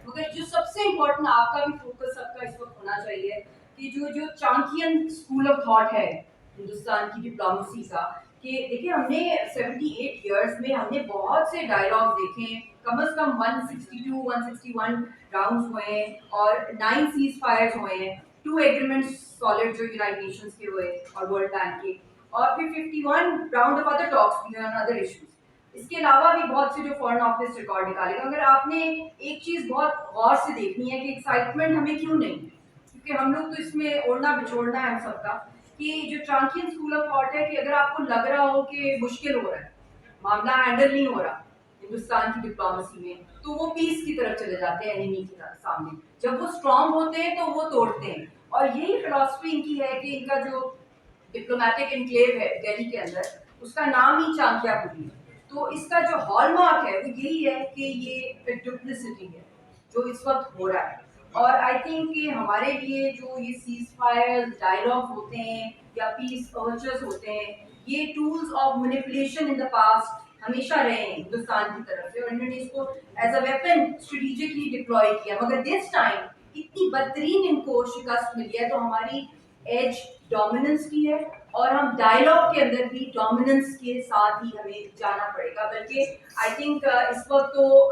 मगर जो सबसे इम्पोर्टेंट आपका भी फोकस सबका इस वक्त होना चाहिए कि जो चाणक्यन स्कूल ऑफ थॉट है हिंदुस्तान की डिप्लोमेसी का, कि देखिए हमने 78 ईयर्स में हमने बहुत से डायलॉग देखे हैं, कम से कम 162 161 राउंड्स हुए हैं और 9 सीज फायर्स हुए हैं, 2 एग्रीमेंट्स सॉलिड जो यूनाइटेड नेशंस के हुए और वर्ल्ड बैंक के, और फिर 51 राउंड ऑफ अदर टॉक्स भी ऑन अदर इश्यूज। इसके अलावा भी बहुत से जो फॉरेन ऑफिस रिकॉर्ड निकालेगा। अगर आपने एक चीज़ बहुत गौर से देखनी है कि एक्साइटमेंट हमें क्यों नहीं, क्योंकि हम लोग तो इसमें ओढ़ना बिछोड़ना है हम सबका, कि जो चाणक्यन स्कूल ऑफ थॉट है कि अगर आपको लग रहा हो कि मुश्किल हो रहा है, मामला हैंडल नहीं हो रहा हिंदुस्तान की डिप्लोमेसी में, तो वो पीस की तरफ चले जाते हैं, एनिमी के सामने। जब वो स्ट्रांग होते हैं तो वो तोड़ते हैं, और यही फिलॉसफी इनकी है कि इनका जो डिप्लोमेटिक एनक्लेव है दिल्ली के अंदर, उसका नाम ही चाणक्यपुरी है। तो इसका जो हॉलमार्क है वो यही है कि ये डुप्लिसिटी है जो इस वक्त हो रहा है। और आई थिंक कि हमारे लिए जो ये सीज फायर डायलॉग होते हैं या पीस ओवर्चर्स होते हैं, ये tools of manipulation in the past हमेशा रहे हैं हिंदुस्तान की तरफ से, और इन्होंने इसको as a weapon strategically deploy किया। मगर दिस टाइम इतनी बदतरीन इनको शिकस्त मिली है, तो हमारी एज डोमिनेंस की है, और हम डायलॉग के अंदर भी डोमिनेंस के साथ ही हमें जाना पड़ेगा। बल्कि आई थिंक इस वक्त तो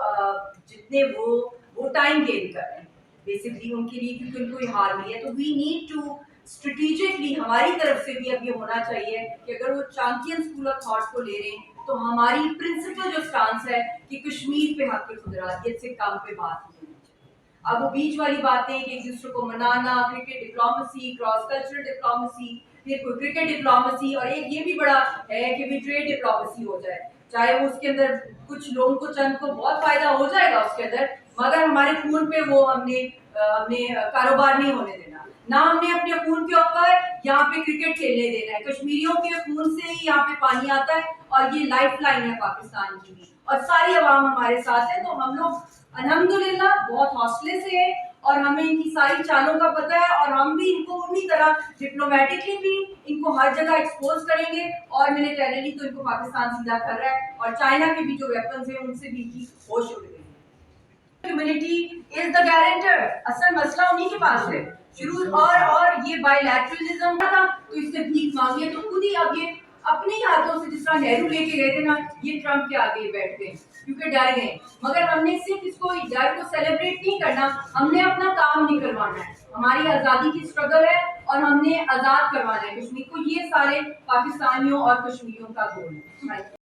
जितने वो टाइम गेन कर रहे हैं बेसिकली उनके लिए, क्योंकि उनको ये हार मिली है, तो वी नीड टू स्ट्रेटेजिकली हमारी तरफ से भी अब ये होना चाहिए कि अगर वो चाणक्यन स्कूल ऑफ थॉट को ले रहे हैं तो हमारी प्रिंसिपल जो स्टांस है कि कश्मीर पे हक खुदरादियत से कम पे बात नहीं होनी चाहिए। अब वो बीच वाली बातें कि एक दूसरे को मनाना, cricket diplomacy, cross cultural diplomacy, फिर कोई क्रिकेट डिप्लोमेसी, और एक ये भी बड़ा है कि भी ट्रेड डिप्लोमेसी हो जाए, चाहे वो उसके अंदर कुछ लोगों को चंद को बहुत फायदा हो जाएगा उसके अंदर, मगर हमारे खून पे वो हमने कारोबार नहीं होने देना, ना हमने अपने खून के ऊपर यहाँ पे क्रिकेट खेलने देना है। कश्मीरियों के खून से ही यहाँ पे पानी आता है, और ये लाइफ लाइन है पाकिस्तान की भी, और सारी अवाम हमारे साथ है। तो हम लोग अल्हम्दुलिल्लाह बहुत हौसले से है, और हमें इनकी सारी चालों का पता है, और हम भी इनको उन्हीं तरह डिप्लोमेटिकली भी इनको हर जगह एक्सपोज करेंगे, और मिलिटरीली तो इनको पाकिस्तान सीधा कर रहा है, और चाइना के भी जो वेपन्स हैं उनसे भी इनकी होश उड़ गई। ह्यूमैनिटी इज द गारंटर, असल मसला उन्हीं के पास है शुरू, और ये बायलैटरलिज्म था, तो इससे भीख मांगी है, तो खुद ही अब ये अपने ही हाथों से, जिस तरह नेहरू लेके गए थे ना, ये ट्रम्प के आगे बैठ गए क्योंकि डर गए। मगर हमने सिर्फ इसको डर को सेलिब्रेट नहीं करना, हमने अपना काम निकलवाना है। हमारी आज़ादी की स्ट्रगल है और हमने आज़ाद करवाना है कश्मीर को, ये सारे पाकिस्तानियों और कश्मीरियों का गोल है।